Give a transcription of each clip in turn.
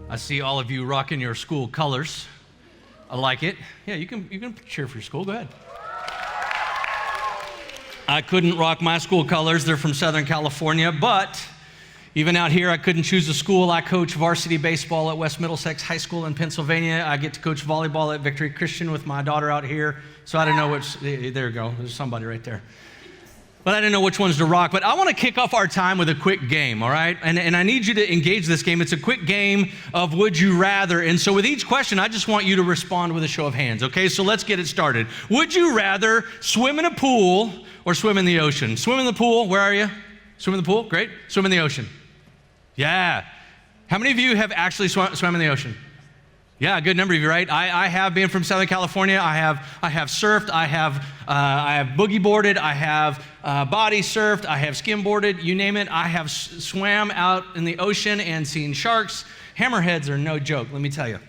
I see all of you rocking your school colors. I like it. Yeah, you can cheer for your school. Go ahead. I couldn't rock my school colors. They're from Southern California, but even out here, I couldn't choose a school. I coach varsity baseball at West Middlesex High School in Pennsylvania. I get to coach volleyball at Victory Christian with my daughter out here. So I didn't know which, there you go. There's somebody right there. But I didn't know which ones to rock. But I want to kick off our time with a quick game, all right? And I need you to engage this game. It's a quick game of would you rather. And so with each question, I just want you to respond with a show of hands, okay? So let's get it started. Would you rather swim in a pool or swim in the ocean? Swim in the pool, where are you? Swim in the pool, great. Swim in the ocean. Yeah. How many of you have actually swam in the ocean? Yeah, a good number of you, right? I have been from Southern California. I have surfed. I have boogie boarded. I have body surfed. I have skim boarded. You name it. I have swam out in the ocean and seen sharks. Hammerheads are no joke, let me tell you.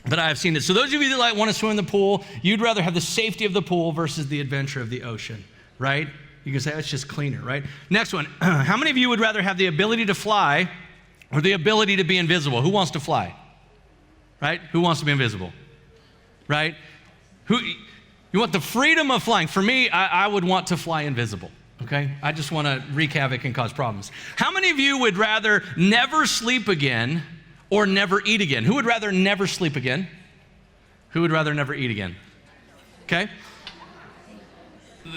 But I have seen it. So those of you that want to swim in the pool, you'd rather have the safety of the pool versus the adventure of the ocean, right? You can say it's just cleaner, right? Next one. How many of you would rather have the ability to fly or the ability to be invisible? Who wants to fly? Right? Who wants to be invisible? Right? You want the freedom of flying. For me, I would want to fly invisible, okay? I just want to wreak havoc and cause problems. How many of you would rather never sleep again or never eat again? Who would rather never sleep again? Who would rather never eat again? Okay?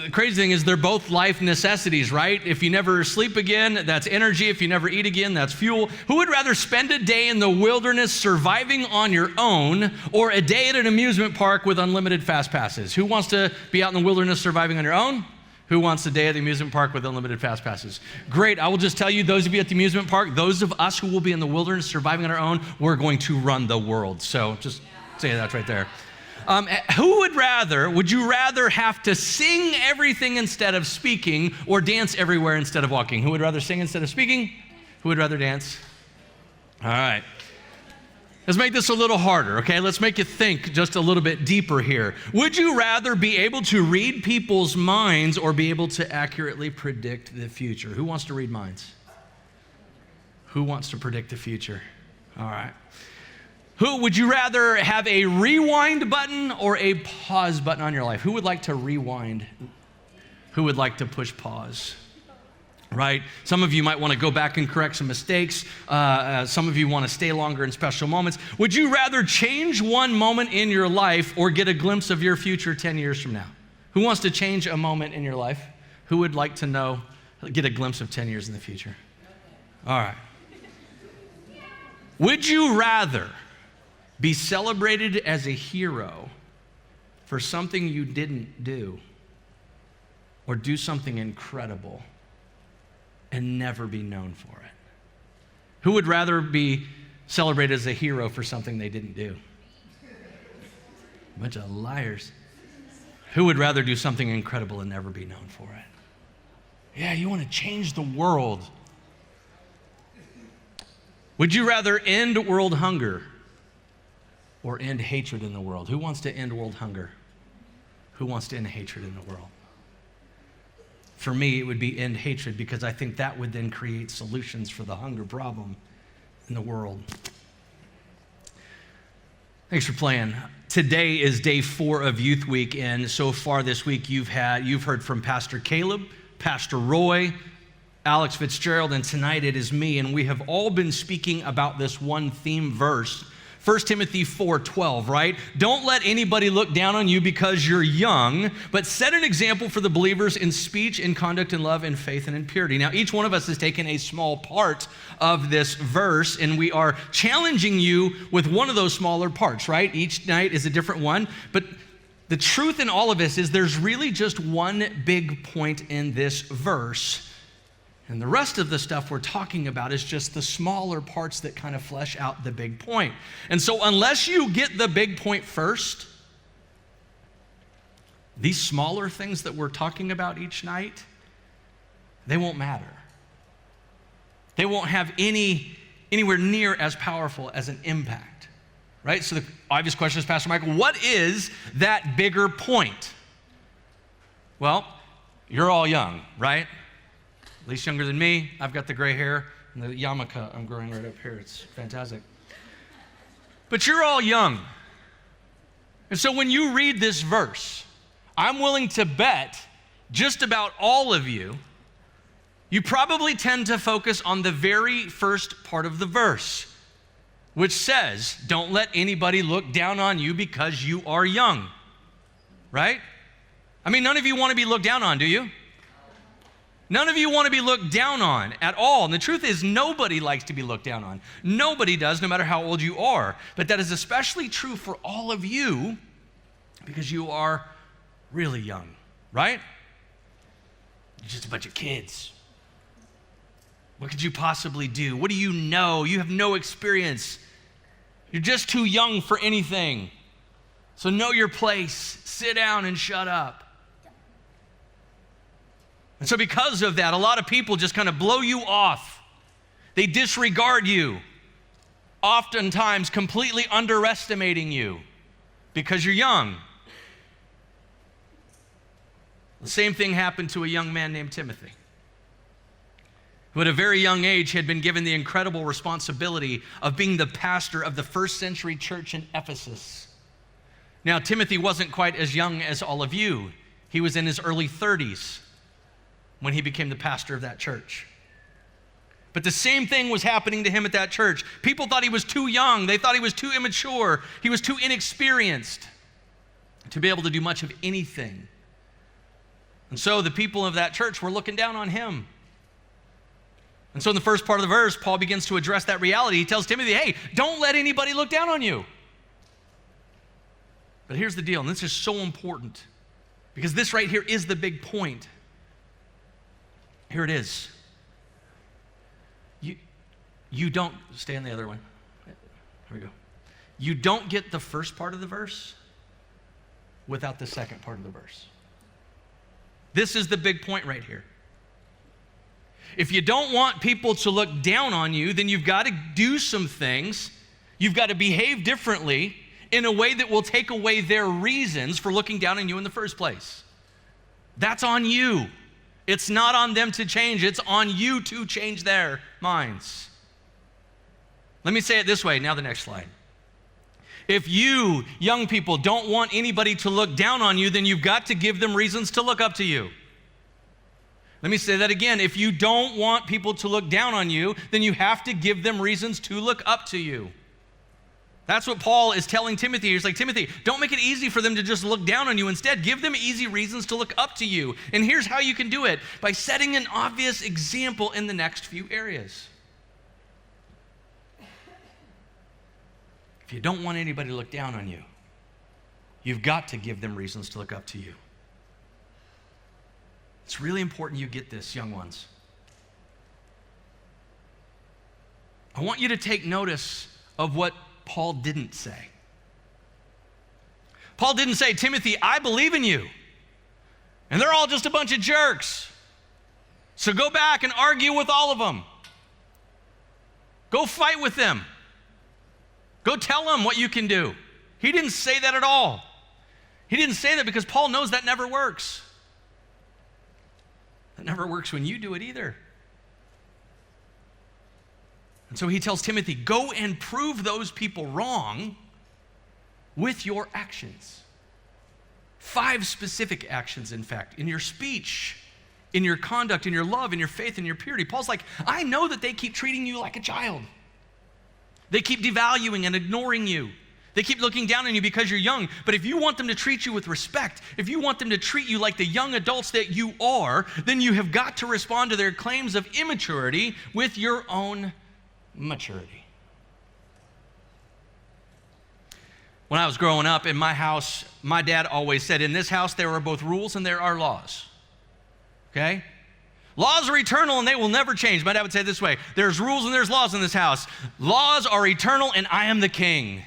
The crazy thing is they're both life necessities, right? If you never sleep again, that's energy. If you never eat again, that's fuel. Who would rather spend a day in the wilderness surviving on your own or a day at an amusement park with unlimited fast passes? Who wants to be out in the wilderness surviving on your own? Who wants a day at the amusement park with unlimited fast passes? Great. I will just tell you, those of you at the amusement park, those of us who will be in the wilderness surviving on our own, we're going to run the world. So just say that right there. Would you rather have to sing everything instead of speaking or dance everywhere instead of walking? Who would rather sing instead of speaking? Who would rather dance? All right. Let's make this a little harder, okay? Let's make you think just a little bit deeper here. Would you rather be able to read people's minds or be able to accurately predict the future? Who wants to read minds? Who wants to predict the future? All right. Would you rather have a rewind button or a pause button on your life? Who would like to rewind? Who would like to push pause? Right? Some of you might want to go back and correct some mistakes. Some of you want to stay longer in special moments. Would you rather change one moment in your life or get a glimpse of your future 10 years from now? Who wants to change a moment in your life? Who would like to get a glimpse of 10 years in the future? All right. Would you rather be celebrated as a hero for something you didn't do, or do something incredible and never be known for it? Who would rather be celebrated as a hero for something they didn't do? A bunch of liars. Who would rather do something incredible and never be known for it? Yeah, you want to change the world. Would you rather end world hunger or end hatred in the world? Who wants to end world hunger? Who wants to end hatred in the world? For me, it would be end hatred, because I think that would then create solutions for the hunger problem in the world. Thanks for playing. Today is day 4 of Youth Week, and so far this week you've heard from Pastor Caleb, Pastor Roy, Alex Fitzgerald, and tonight it is me, and we have all been speaking about this one theme verse, 1 Timothy 4:12, right? Don't let anybody look down on you because you're young, but set an example for the believers in speech, in conduct, in love, in faith, and in purity. Now, each one of us has taken a small part of this verse, and we are challenging you with one of those smaller parts, right? Each night is a different one, but the truth in all of this is there's really just one big point in this verse. And the rest of the stuff we're talking about is just the smaller parts that kind of flesh out the big point. And so unless you get the big point first, these smaller things that we're talking about each night, they won't matter. They won't have anywhere near as powerful as an impact, right? So the obvious question is, Pastor Michael, what is that bigger point? Well, you're all young, right? At least younger than me. I've got the gray hair and the yarmulke I'm growing right up here. It's fantastic. But you're all young. And so when you read this verse, I'm willing to bet just about all of you, you probably tend to focus on the very first part of the verse, which says, don't let anybody look down on you because you are young, right? I mean, none of you want to be looked down on, do you? None of you want to be looked down on at all. And the truth is, nobody likes to be looked down on. Nobody does, no matter how old you are. But that is especially true for all of you because you are really young, right? You're just a bunch of kids. What could you possibly do? What do you know? You have no experience. You're just too young for anything. So know your place. Sit down and shut up. And so because of that, a lot of people just kind of blow you off. They disregard you, oftentimes completely underestimating you because you're young. The same thing happened to a young man named Timothy, who at a very young age had been given the incredible responsibility of being the pastor of the first century church in Ephesus. Now, Timothy wasn't quite as young as all of you. He was in his early 30s when he became the pastor of that church. But the same thing was happening to him at that church. People thought he was too young. They thought he was too immature. He was too inexperienced to be able to do much of anything. And so the people of that church were looking down on him. And so in the first part of the verse, Paul begins to address that reality. He tells Timothy, hey, don't let anybody look down on you. But here's the deal, and this is so important, because this right here is the big point. Here it is. You don't, stay on the other one. Here we go. You don't get the first part of the verse without the second part of the verse. This is the big point right here. If you don't want people to look down on you, then you've got to do some things. You've got to behave differently in a way that will take away their reasons for looking down on you in the first place. That's on you. It's not on them to change. It's on you to change their minds. Let me say it this way. Now the next slide. If you, young people, don't want anybody to look down on you, then you've got to give them reasons to look up to you. Let me say that again. If you don't want people to look down on you, then you have to give them reasons to look up to you. That's what Paul is telling Timothy. He's like, Timothy, don't make it easy for them to just look down on you. Instead, give them easy reasons to look up to you. And here's how you can do it: by setting an obvious example in the next few areas. If you don't want anybody to look down on you, you've got to give them reasons to look up to you. It's really important you get this, young ones. I want you to take notice of what Paul didn't say. Paul didn't say, Timothy, I believe in you, and they're all just a bunch of jerks. So go back and argue with all of them. Go fight with them. Go tell them what you can do. He didn't say that at all. He didn't say that because Paul knows that never works. That never works when you do it either. And so he tells Timothy, go and prove those people wrong with your actions. 5 specific actions, in fact, in your speech, in your conduct, in your love, in your faith, in your purity. Paul's like, I know that they keep treating you like a child. They keep devaluing and ignoring you. They keep looking down on you because you're young. But if you want them to treat you with respect, if you want them to treat you like the young adults that you are, then you have got to respond to their claims of immaturity with your own maturity. When I was growing up in my house, my dad always said, in this house there are both rules and there are laws. Okay? Laws are eternal and they will never change. My dad would say it this way: there's rules and there's laws in this house. Laws are eternal and I am the king.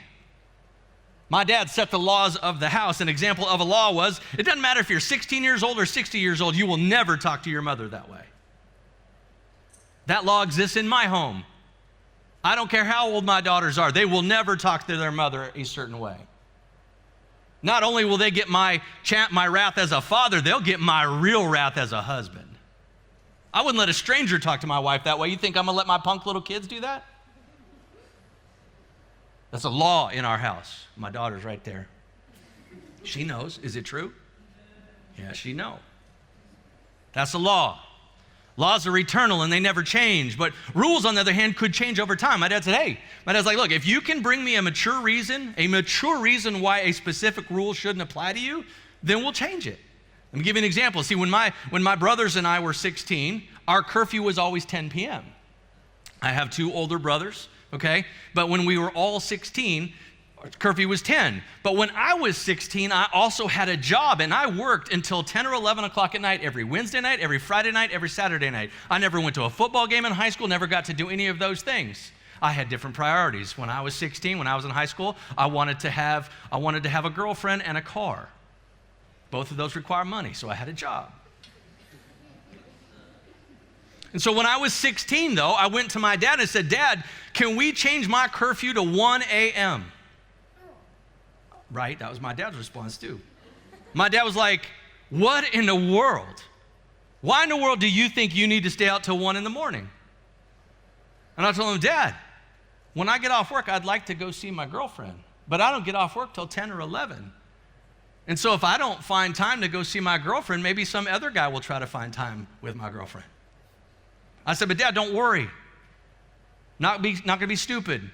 My dad set the laws of the house. An example of a law was, it doesn't matter if you're 16 years old or 60 years old, you will never talk to your mother that way. That law exists in my home. I don't care how old my daughters are, they will never talk to their mother a certain way. Not only will they get my wrath as a father, they'll get my real wrath as a husband. I wouldn't let a stranger talk to my wife that way. You think I'm gonna let my punk little kids do that? That's a law in our house. My daughter's right there. She knows. Is it true? Yeah, she knows. That's a law. Laws are eternal and they never change, but rules, on the other hand, could change over time. My dad's like, look, if you can bring me a mature reason why a specific rule shouldn't apply to you, then we'll change it. Let me give you an example. See, when my brothers and I were 16, our curfew was always 10 p.m. I have 2 older brothers, okay? But when we were all 16, curfew was 10. But when I was 16, I also had a job, and I worked until 10 or 11 o'clock at night every Wednesday night, every Friday night, every Saturday night. I never went to a football game in high school, never got to do any of those things. I had different priorities. When I was 16, when I was in high school, I wanted to have a girlfriend and a car. Both of those require money, so I had a job. And so when I was 16, though, I went to my dad and said, Dad, can we change my curfew to 1 a.m.? Right? That was my dad's response, too. My dad was like, what in the world? Why in the world do you think you need to stay out till 1 in the morning? And I told him, Dad, when I get off work, I'd like to go see my girlfriend, but I don't get off work till 10 or 11. And so if I don't find time to go see my girlfriend, maybe some other guy will try to find time with my girlfriend. I said, but Dad, don't worry. Not going to be stupid.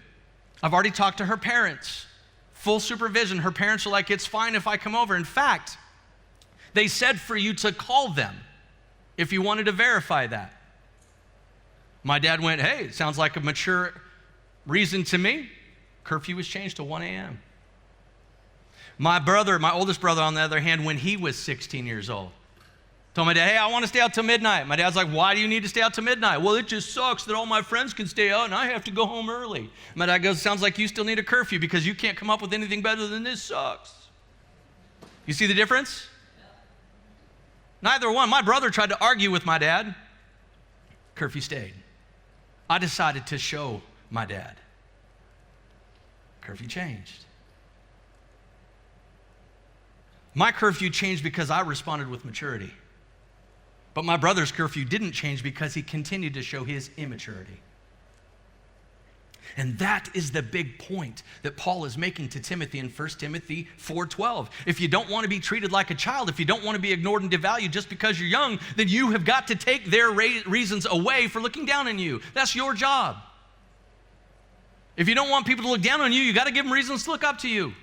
I've already talked to her parents. Full supervision. Her parents are like, it's fine if I come over. In fact, they said for you to call them if you wanted to verify that. My dad went, hey, it sounds like a mature reason to me. Curfew was changed to 1 a.m. My oldest brother, on the other hand, when he was 16 years old, told my dad, hey, I want to stay out till midnight. My dad's like, why do you need to stay out till midnight? Well, it just sucks that all my friends can stay out and I have to go home early. My dad goes, sounds like you still need a curfew because you can't come up with anything better than this sucks. You see the difference? Neither one. My brother tried to argue with my dad. Curfew stayed. I decided to show my dad. Curfew changed. My curfew changed because I responded with maturity. But my brother's curfew didn't change because he continued to show his immaturity. And that is the big point that Paul is making to Timothy in 1 Timothy 4:12. If you don't want to be treated like a child, if you don't want to be ignored and devalued just because you're young, then you have got to take their reasons away for looking down on you. That's your job. If you don't want people to look down on you, you got to give them reasons to look up to you.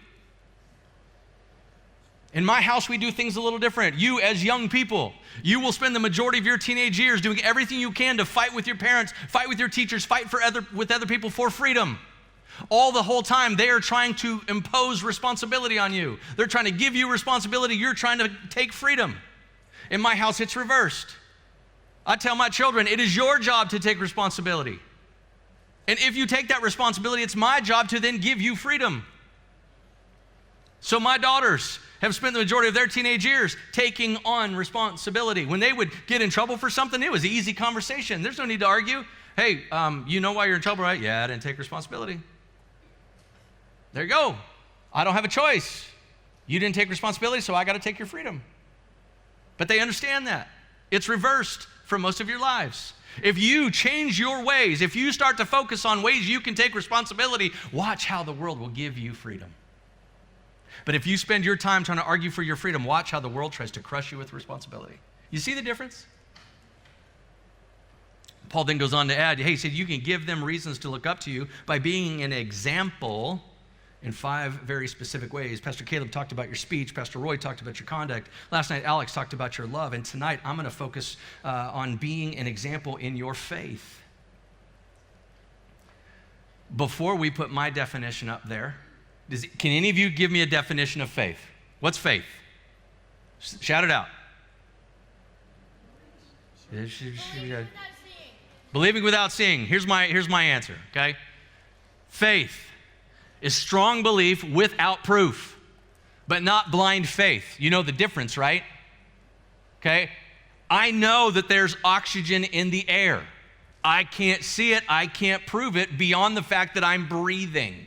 In my house, we do things a little different. You, as young people, you will spend the majority of your teenage years doing everything you can to fight with your parents, fight with your teachers, fight with other people for freedom. All the whole time, they are trying to impose responsibility on you. They're trying to give you responsibility. You're trying to take freedom. In my house, it's reversed. I tell my children, it is your job to take responsibility. And if you take that responsibility, it's my job to then give you freedom. So my daughters have spent the majority of their teenage years taking on responsibility. When they would get in trouble for something, it was an easy conversation. There's no need to argue. Hey, you know why you're in trouble, right? Yeah, I didn't take responsibility. There you go. I don't have a choice. You didn't take responsibility, so I got to take your freedom. But they understand that. It's reversed for most of your lives. If you change your ways, if you start to focus on ways you can take responsibility, watch how the world will give you freedom. But if you spend your time trying to argue for your freedom, watch how the world tries to crush you with responsibility. You see the difference? Paul then goes on to add, hey, he said, you can give them reasons to look up to you by being an example in 5 very specific ways. Pastor Caleb talked about your speech. Pastor Roy talked about your conduct. Last night, Alex talked about your love. And tonight, I'm going to focus on being an example in your faith. Before we put my definition up there, can any of you give me a definition of faith? What's faith? Shout it out. Believing without seeing. Here's my answer, okay? Faith is strong belief without proof, but not blind faith. You know the difference, right? Okay? I know that there's oxygen in the air. I can't see it. I can't prove it beyond the fact that I'm breathing.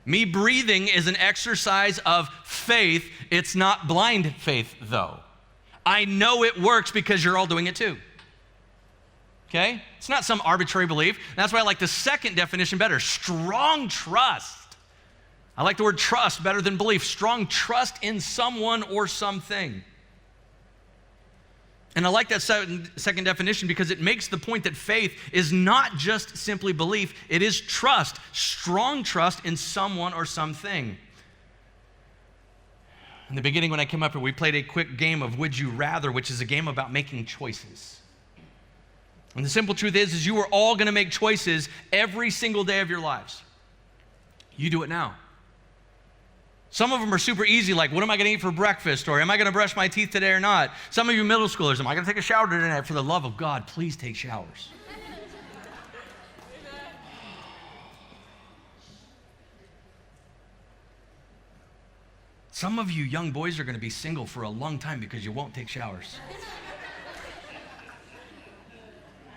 Me breathing is an exercise of faith. It's not blind faith, though. I know it works because you're all doing it too. Okay? It's not some arbitrary belief. That's why I like the second definition better. Strong trust. I like the word trust better than belief. Strong trust in someone or something. And I like that second definition because it makes the point that faith is not just simply belief, it is trust, strong trust in someone or something. In the beginning when I came up here, we played a quick game of Would You Rather, which is a game about making choices. And the simple truth is you are all gonna make choices every single day of your lives. You do it now. Some of them are super easy, like what am I gonna eat for breakfast, or am I gonna brush my teeth today or not? Some of you middle schoolers, am I gonna take a shower today? For the love of God, please take showers. Some of you young boys are gonna be single for a long time because you won't take showers.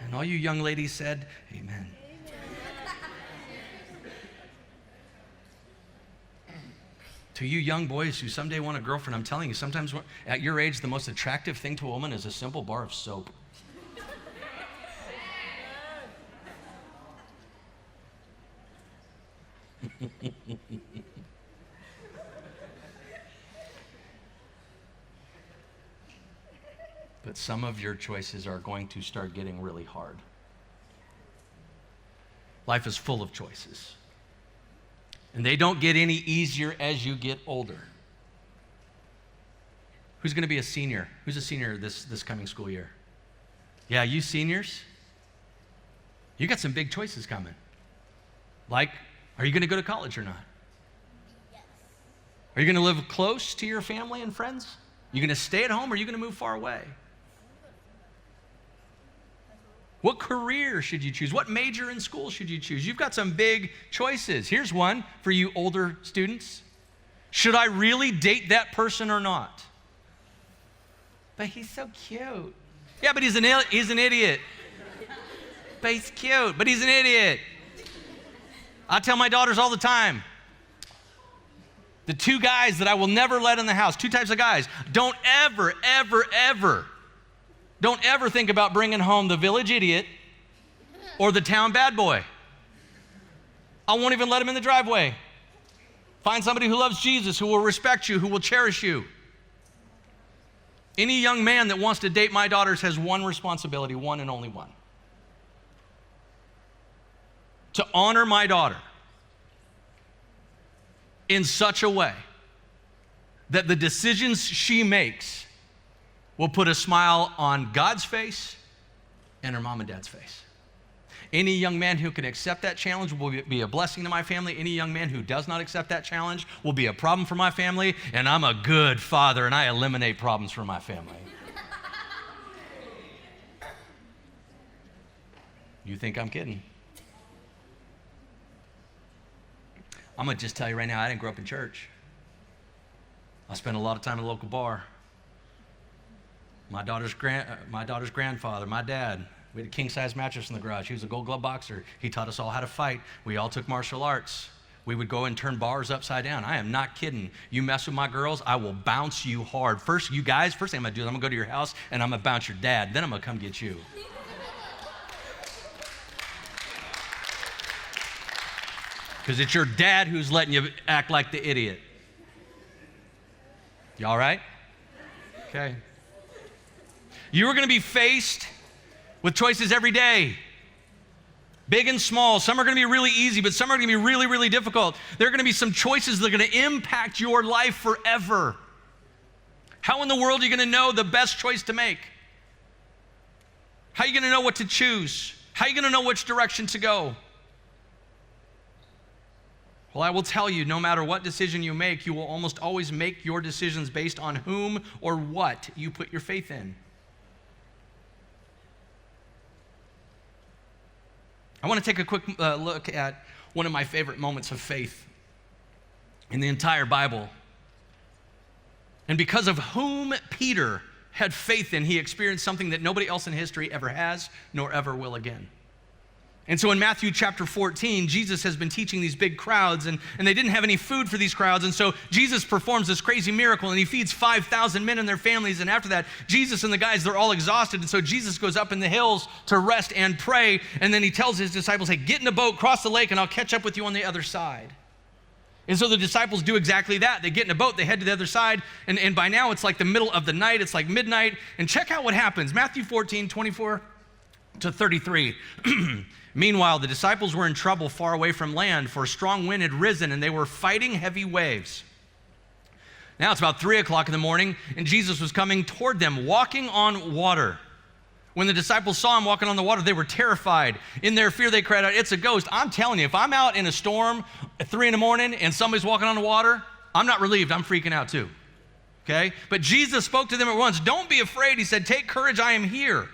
And all you young ladies said, amen. To you young boys who someday want a girlfriend, I'm telling you, sometimes at your age, the most attractive thing to a woman is a simple bar of soap. But some of your choices are going to start getting really hard. Life is full of choices. And they don't get any easier as you get older. Who's going to be a senior? Who's a senior this coming school year? Yeah, you seniors, you got some big choices coming. Like, are you going to go to college or not? Yes. Are you going to live close to your family and friends? Are you going to stay at home or are you going to move far away? What career should you choose? What major in school should you choose? You've got some big choices. Here's one for you older students. Should I really date that person or not? But he's so cute. Yeah, but he's an idiot. But he's cute, but he's an idiot. I tell my daughters all the time, the two guys that I will never let in the house, two types of guys, don't ever think about bringing home the village idiot or the town bad boy. I won't even let him in the driveway. Find somebody who loves Jesus, who will respect you, who will cherish you. Any young man that wants to date my daughters has one responsibility, one and only one. To honor my daughter in such a way that the decisions she makes will put a smile on God's face and her mom and dad's face. Any young man who can accept that challenge will be a blessing to my family. Any young man who does not accept that challenge will be a problem for my family, and I'm a good father, and I eliminate problems for my family. You think I'm kidding? I'm gonna just tell you right now, I didn't grow up in church. I spent a lot of time in a local bar. My daughter's grandfather, my dad, we had a king-size mattress in the garage. He was a Gold Glove boxer. He taught us all how to fight. We all took martial arts. We would go and turn bars upside down. I am not kidding. You mess with my girls, I will bounce you hard. First thing I'm gonna do is I'm gonna go to your house and I'm gonna bounce your dad. Then I'm gonna come get you. Because it's your dad who's letting you act like the idiot. You all right? Okay. You are going to be faced with choices every day, big and small. Some are going to be really easy, but some are going to be really, really difficult. There are going to be some choices that are going to impact your life forever. How in the world are you going to know the best choice to make? How are you going to know what to choose? How are you going to know which direction to go? Well, I will tell you, no matter what decision you make, you will almost always make your decisions based on whom or what you put your faith in. I want to take a quick look at one of my favorite moments of faith in the entire Bible. And because of whom Peter had faith in, he experienced something that nobody else in history ever has, nor ever will again. And so in Matthew chapter 14, Jesus has been teaching these big crowds, and they didn't have any food for these crowds. And so Jesus performs this crazy miracle, and he feeds 5,000 men and their families. And after that, Jesus and the guys, they're all exhausted. And so Jesus goes up in the hills to rest and pray. And then he tells his disciples, hey, get in a boat, cross the lake, and I'll catch up with you on the other side. And so the disciples do exactly that. They get in a boat, they head to the other side, and by now it's like the middle of the night, it's like midnight. And check out what happens. Matthew 14, 24 to 33. Meanwhile, the disciples were in trouble far away from land, for a strong wind had risen, and they were fighting heavy waves. Now it's about 3 o'clock in the morning, and Jesus was coming toward them, walking on water. When the disciples saw him walking on the water, they were terrified. In their fear, they cried out, "It's a ghost." I'm telling you, if I'm out in a storm at 3 in the morning and somebody's walking on the water, I'm not relieved. I'm freaking out too. Okay? But Jesus spoke to them at once. "Don't be afraid," he said. "Take courage, I am here."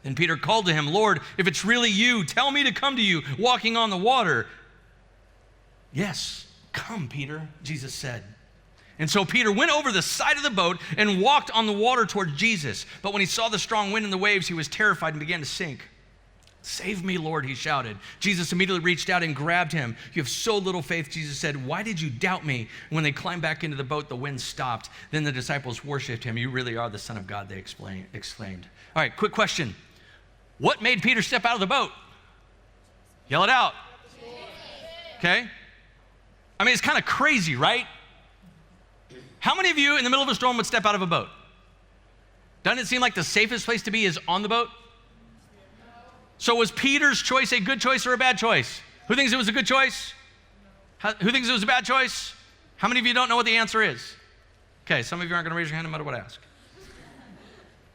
Then Peter called to him, "Lord, if it's really you, tell me to come to you walking on the water." "Yes, come, Peter," Jesus said. And so Peter went over the side of the boat and walked on the water toward Jesus. But when he saw the strong wind and the waves, he was terrified and began to sink. "Save me, Lord," he shouted. Jesus immediately reached out and grabbed him. "You have so little faith," Jesus said. "Why did you doubt me?" When they climbed back into the boat, the wind stopped. Then the disciples worshiped him. "You really are the Son of God," they exclaimed. All right, quick question. What made Peter step out of the boat? Yell it out. Okay? I mean, it's kind of crazy, right? How many of you in the middle of a storm would step out of a boat? Doesn't it seem like the safest place to be is on the boat? So was Peter's choice a good choice or a bad choice? Who thinks it was a good choice? Who thinks it was a bad choice? How many of you don't know what the answer is? Okay, some of you aren't going to raise your hand no matter what I ask.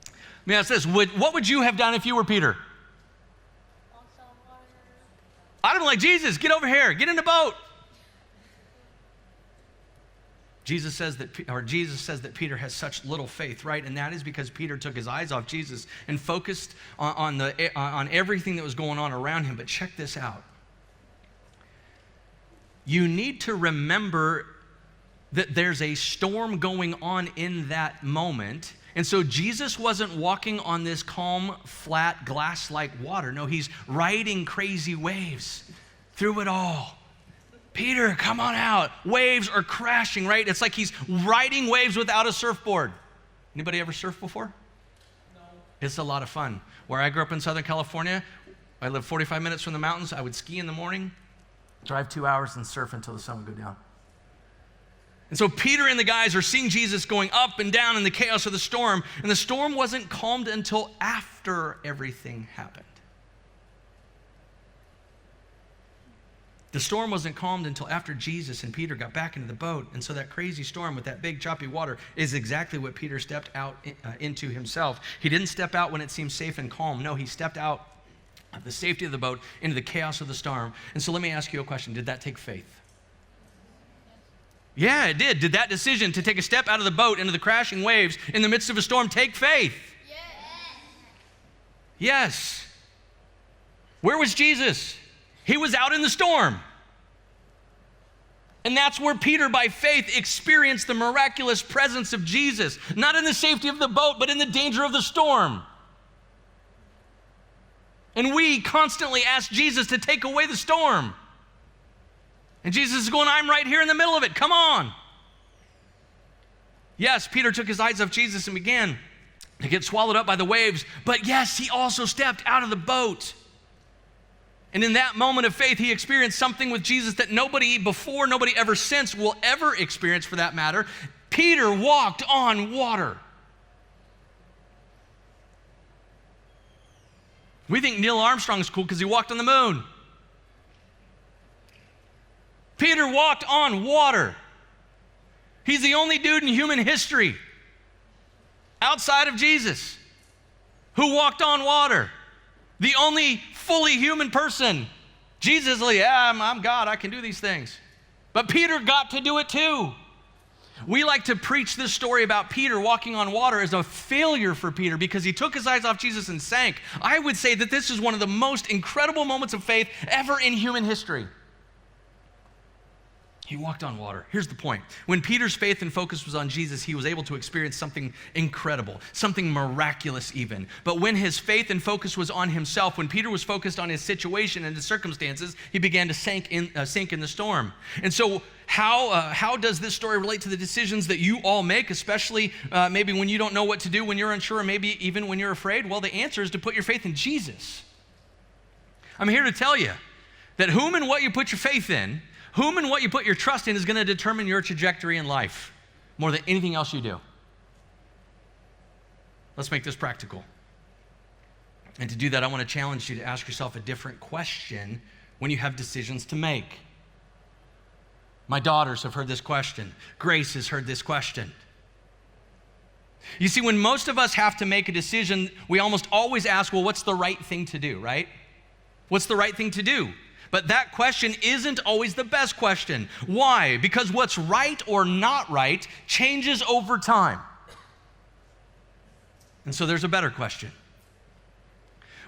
Let me ask this. What would you have done if you were Peter? I'd have been like, "Jesus, get over here. Get in the boat." Jesus says that Peter has such little faith, right? And that is because Peter took his eyes off Jesus and focused on everything that was going on around him. But check this out. You need to remember that there's a storm going on in that moment. And so Jesus wasn't walking on this calm, flat, glass-like water. No, he's riding crazy waves through it all. "Peter, come on out." Waves are crashing, right? It's like he's riding waves without a surfboard. Anybody ever surfed before? No. It's a lot of fun. Where I grew up in Southern California, I lived 45 minutes from the mountains. I would ski in the morning, drive 2 hours, and surf until the sun would go down. And so Peter and the guys are seeing Jesus going up and down in the chaos of the storm, and the storm wasn't calmed until after everything happened. The storm wasn't calmed until after Jesus and Peter got back into the boat. And so that crazy storm with that big choppy water is exactly what Peter stepped out into himself. He didn't step out when it seemed safe and calm. No, he stepped out of the safety of the boat into the chaos of the storm. And so let me ask you a question. Did that take faith? Yeah, it did. Did that decision to take a step out of the boat into the crashing waves in the midst of a storm take faith? Yes. Where was Jesus? He was out in the storm. And that's where Peter, by faith, experienced the miraculous presence of Jesus, not in the safety of the boat, but in the danger of the storm. And we constantly ask Jesus to take away the storm. And Jesus is going, "I'm right here in the middle of it. Come on." Yes, Peter took his eyes off Jesus and began to get swallowed up by the waves. But yes, he also stepped out of the boat. And in that moment of faith, he experienced something with Jesus that nobody before, nobody ever since will ever experience for that matter. Peter walked on water. We think Neil Armstrong's cool because he walked on the moon. Peter walked on water. He's the only dude in human history outside of Jesus who walked on water. The only fully human person. Jesus is like, "Yeah, I'm God, I can do these things." But Peter got to do it too. We like to preach this story about Peter walking on water as a failure for Peter because he took his eyes off Jesus and sank. I would say that this is one of the most incredible moments of faith ever in human history. He walked on water. Here's the point. When Peter's faith and focus was on Jesus, he was able to experience something incredible, something miraculous even. But when his faith and focus was on himself, when Peter was focused on his situation and his circumstances, he began to sink in the storm. And so how does this story relate to the decisions that you all make, especially maybe when you don't know what to do, when you're unsure, or maybe even when you're afraid? Well, the answer is to put your faith in Jesus. I'm here to tell you that whom and what you put your faith in Whom and what you put your trust in is going to determine your trajectory in life more than anything else you do. Let's make this practical. And to do that, I want to challenge you to ask yourself a different question when you have decisions to make. My daughters have heard this question. Grace has heard this question. You see, when most of us have to make a decision, we almost always ask, well, what's the right thing to do, right? What's the right thing to do? But that question isn't always the best question. Why? Because what's right or not right changes over time. And so there's a better question.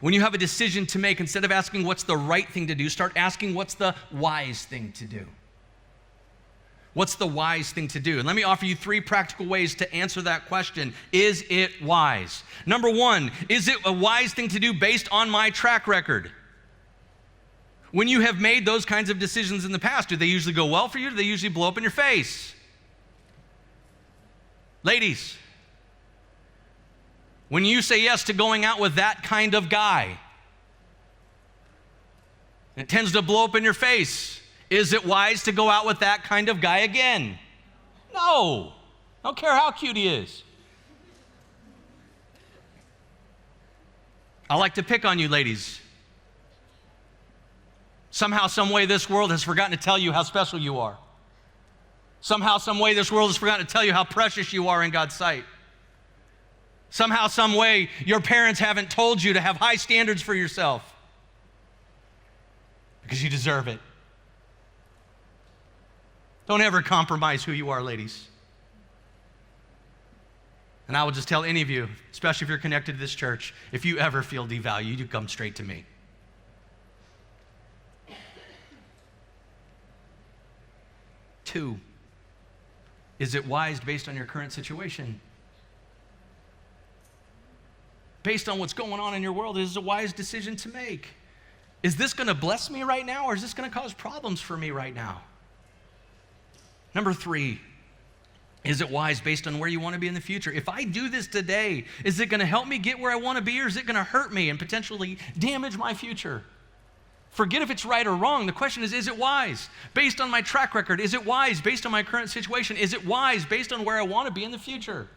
When you have a decision to make, instead of asking what's the right thing to do, start asking what's the wise thing to do. What's the wise thing to do? And let me offer you 3 practical ways to answer that question. Is it wise? Number 1, is it a wise thing to do based on my track record? When you have made those kinds of decisions in the past, do they usually go well for you? Do they usually blow up in your face? Ladies, when you say yes to going out with that kind of guy, it tends to blow up in your face. Is it wise to go out with that kind of guy again? No. I don't care how cute he is. I like to pick on you, ladies. Somehow, some way, this world has forgotten to tell you how special you are. Somehow, some way, this world has forgotten to tell you how precious you are in God's sight. Somehow, some way, your parents haven't told you to have high standards for yourself because you deserve it. Don't ever compromise who you are, ladies. And I will just tell any of you, especially if you're connected to this church, if you ever feel devalued, you come straight to me. Two, is it wise based on your current situation? Based on what's going on in your world, is it a wise decision to make? Is this going to bless me right now, or is this going to cause problems for me right now? Number 3, is it wise based on where you want to be in the future? If I do this today, is it going to help me get where I want to be, or is it going to hurt me and potentially damage my future? Forget if it's right or wrong. The question is it wise based on my track record? Is it wise based on my current situation? Is it wise based on where I want to be in the future?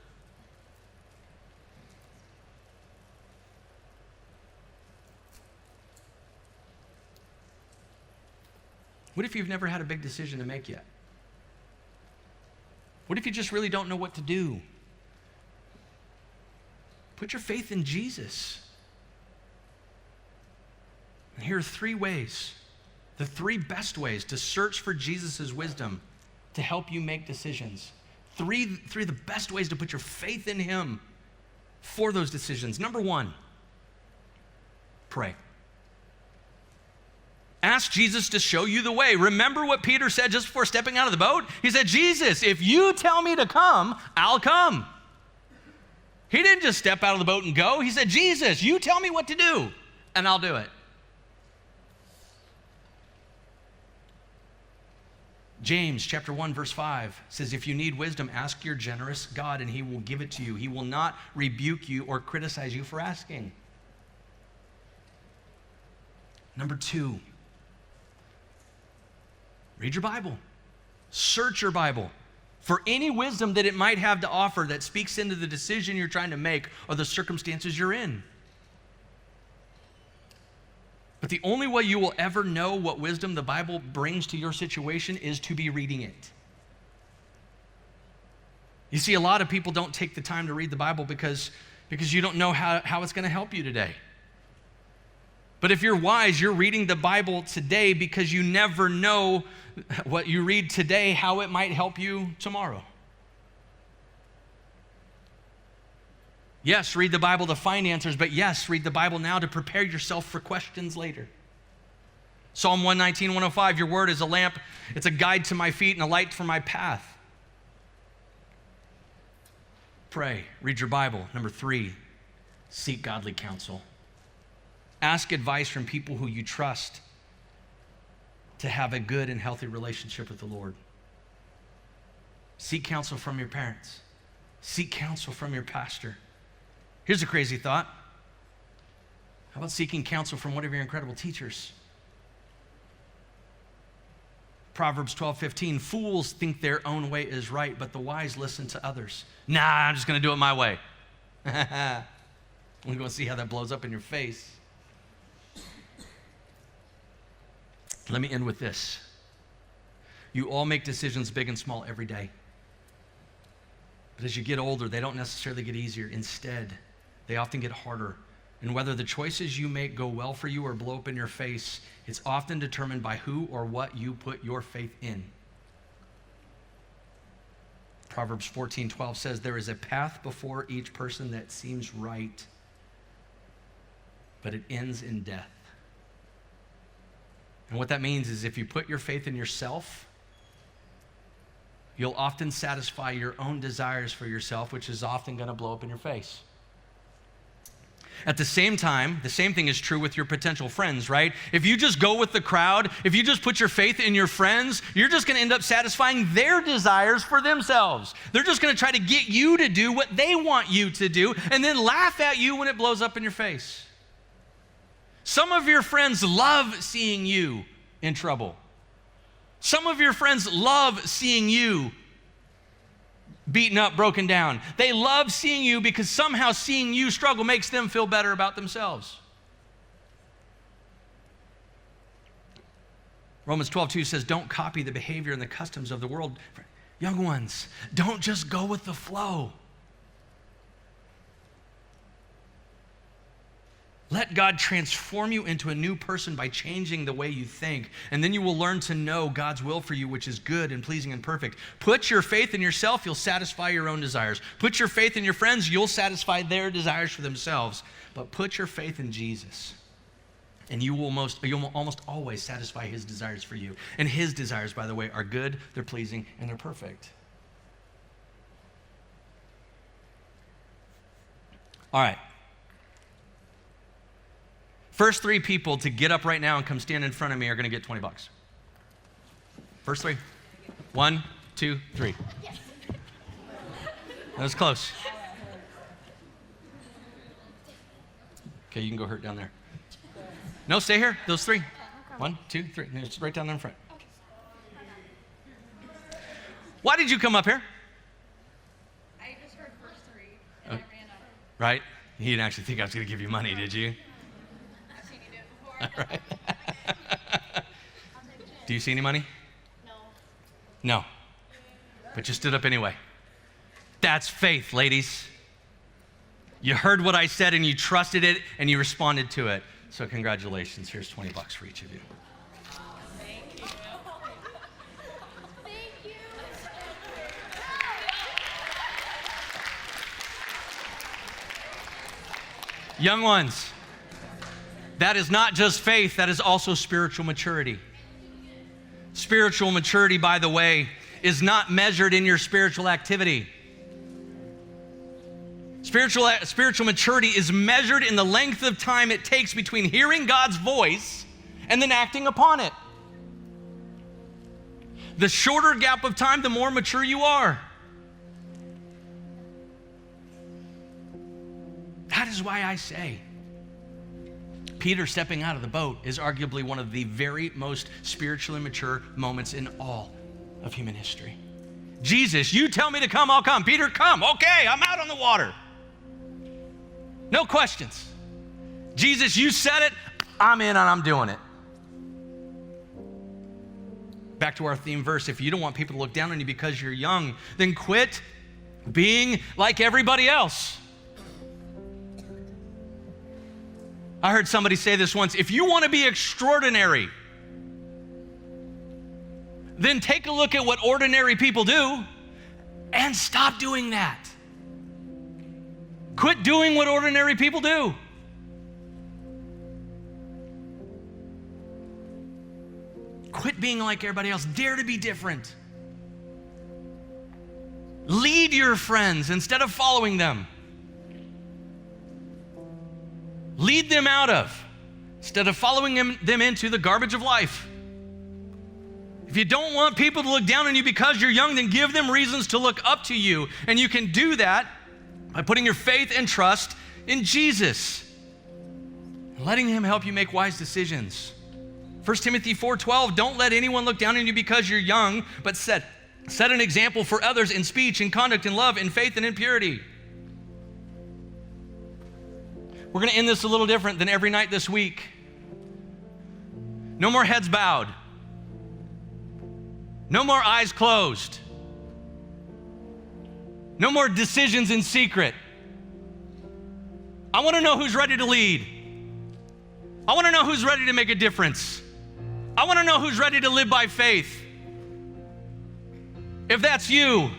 What if you've never had a big decision to make yet? What if you just really don't know what to do? Put your faith in Jesus. And here are 3 ways, the 3 best ways to search for Jesus' wisdom to help you make decisions. 3 of the best ways to put your faith in him for those decisions. Number 1, pray. Ask Jesus to show you the way. Remember what Peter said just before stepping out of the boat? He said, Jesus, if you tell me to come, I'll come. He didn't just step out of the boat and go. He said, Jesus, you tell me what to do, and I'll do it. James chapter 1, verse 5 says, if you need wisdom, ask your generous God, and he will give it to you. He will not rebuke you or criticize you for asking. Number 2, read your Bible. Search your Bible for any wisdom that it might have to offer that speaks into the decision you're trying to make or the circumstances you're in. But the only way you will ever know what wisdom the Bible brings to your situation is to be reading it. You see, a lot of people don't take the time to read the Bible because you don't know how it's going to help you today. But if you're wise, you're reading the Bible today because you never know what you read today, how it might help you tomorrow. Yes, read the Bible to find answers, but yes, read the Bible now to prepare yourself for questions later. Psalm 119, 105, your word is a lamp, it's a guide to my feet and a light for my path. Pray, read your Bible. Number 3, seek godly counsel. Ask advice from people who you trust to have a good and healthy relationship with the Lord. Seek counsel from your parents. Seek counsel from your pastor. Here's a crazy thought. How about seeking counsel from one of your incredible teachers? Proverbs 12:15, fools think their own way is right, but the wise listen to others. Nah, I'm just going to do it my way. We're going to see how that blows up in your face. Let me end with this. You all make decisions big and small every day. But as you get older, they don't necessarily get easier. Instead, they often get harder. And whether the choices you make go well for you or blow up in your face, it's often determined by who or what you put your faith in. Proverbs 14:12 says, there is a path before each person that seems right, but it ends in death. And what that means is if you put your faith in yourself, you'll often satisfy your own desires for yourself, which is often going to blow up in your face. At the same time, the same thing is true with your potential friends, right? If you just go with the crowd, if you just put your faith in your friends, you're just going to end up satisfying their desires for themselves. They're just going to try to get you to do what they want you to do and then laugh at you when it blows up in your face. Some of your friends love seeing you in trouble. Some of your friends love seeing you beaten up, broken down. They love seeing you because somehow seeing you struggle makes them feel better about themselves. Romans 12:2 says, don't copy the behavior and the customs of the world. Young ones, don't just go with the flow. Let God transform you into a new person by changing the way you think, and then you will learn to know God's will for you, which is good and pleasing and perfect. Put your faith in yourself, you'll satisfy your own desires. Put your faith in your friends, you'll satisfy their desires for themselves. But put your faith in Jesus, and you'll almost always satisfy his desires for you. And his desires, by the way, are good, they're pleasing, and they're perfect. All right. First three people to get up right now and come stand in front of me are going to get $20. First three. 1, 2, 3. Yes. That was close. Okay, you can go hurt down there. No, stay here. Those three. 1, 2, 3. It's right down there in front. Why did you come up here? I just heard first three and I ran up. Right? You didn't actually think I was going to give you money, did you? All right. Do you see any money? No. But you stood up anyway. That's faith, ladies. You heard what I said and you trusted it and you responded to it. So congratulations. Here's $20 for each of you. Thank you. Thank you. Young ones, that is not just faith, that is also spiritual maturity. Spiritual maturity, by the way, is not measured in your spiritual activity. Spiritual maturity is measured in the length of time it takes between hearing God's voice and then acting upon it. The shorter gap of time, the more mature you are. That is why I say Peter stepping out of the boat is arguably one of the very most spiritually mature moments in all of human history. Jesus, you tell me to come, I'll come. Peter, come. Okay, I'm out on the water. No questions. Jesus, you said it, I'm in and I'm doing it. Back to our theme verse, if you don't want people to look down on you because you're young, then quit being like everybody else. I heard somebody say this once, if you want to be extraordinary, then take a look at what ordinary people do and stop doing that. Quit doing what ordinary people do. Quit being like everybody else. Dare to be different. Lead your friends instead of following them. Lead them out of, instead of following them into the garbage of life. If you don't want people to look down on you because you're young, then give them reasons to look up to you. And you can do that by putting your faith and trust in Jesus, letting him help you make wise decisions. 1 Timothy 4:12, don't let anyone look down on you because you're young, but set an example for others in speech, in conduct, in love, in faith, and in purity. We're going to end this a little different than every night this week. No more heads bowed. No more eyes closed. No more decisions in secret. I want to know who's ready to lead. I want to know who's ready to make a difference. I want to know who's ready to live by faith. If that's you,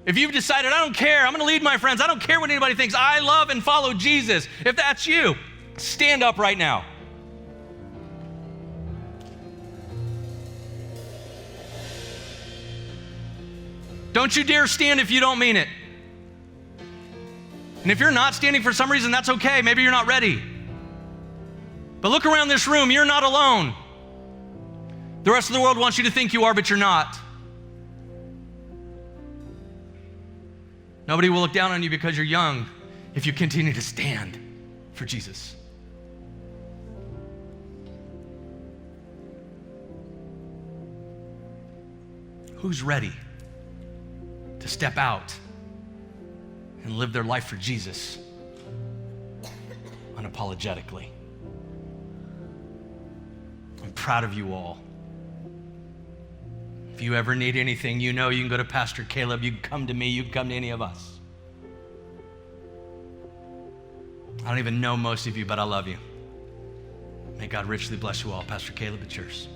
if you've decided, I don't care, I'm going to lead my friends, I don't care what anybody thinks, I love and follow Jesus. If that's you, stand up right now. Don't you dare stand if you don't mean it. And if you're not standing for some reason, that's okay. Maybe you're not ready. But look around this room. You're not alone. The rest of the world wants you to think you are, but you're not. Nobody will look down on you because you're young if you continue to stand for Jesus. Who's ready to step out and live their life for Jesus unapologetically? I'm proud of you all. If you ever need anything, you know you can go to Pastor Caleb, you can come to me, you can come to any of us. I don't even know most of you, but I love you. May God richly bless you all. Pastor Caleb, it's yours.